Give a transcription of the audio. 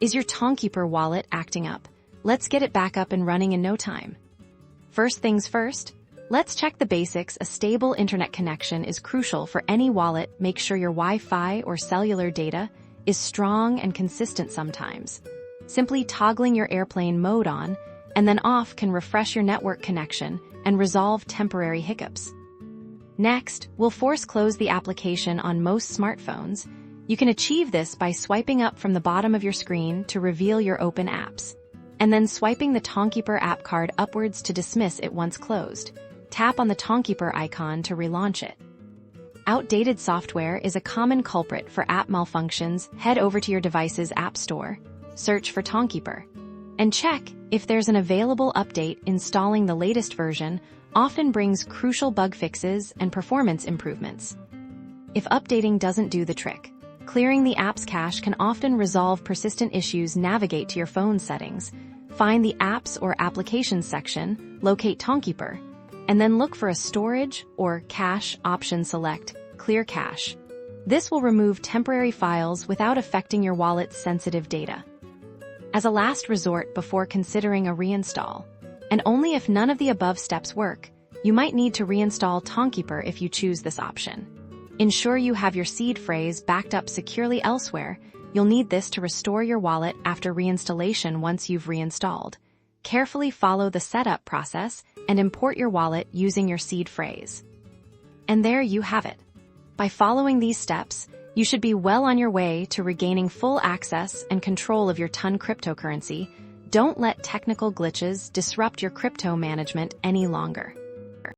Is your Tonkeeper wallet acting up? Let's get it back up and running in no time. First things first, let's check the basics. A stable internet connection is crucial for any wallet. Make sure your Wi-Fi or cellular data is strong and consistent sometimes. Simply toggling your airplane mode on and then off can refresh your network connection and resolve temporary hiccups. Next, we'll force close the application on most smartphones. You can achieve this by swiping up from the bottom of your screen to reveal your open apps, and then swiping the Tonkeeper app card upwards to dismiss it once closed. Tap on the Tonkeeper icon to relaunch it. Outdated software is a common culprit for app malfunctions. Head over to your device's app store, search for Tonkeeper, and check if there's an available update. Installing the latest version often brings crucial bug fixes and performance improvements. If updating doesn't do the trick, clearing the app's cache can often resolve persistent issues. Navigate to your phone settings, find the Apps or Applications section, locate Tonkeeper, and then look for a storage or cache option. Select Clear Cache. This will remove temporary files without affecting your wallet's sensitive data. As a last resort before considering a reinstall, and only if none of the above steps work, you might need to reinstall Tonkeeper. If you choose this option, ensure you have your seed phrase backed up securely elsewhere. You'll need this to restore your wallet after reinstallation. Once you've reinstalled, carefully follow the setup process and import your wallet using your seed phrase. And there you have it. By following these steps, you should be well on your way to regaining full access and control of your Ton cryptocurrency. Don't let technical glitches disrupt your crypto management any longer.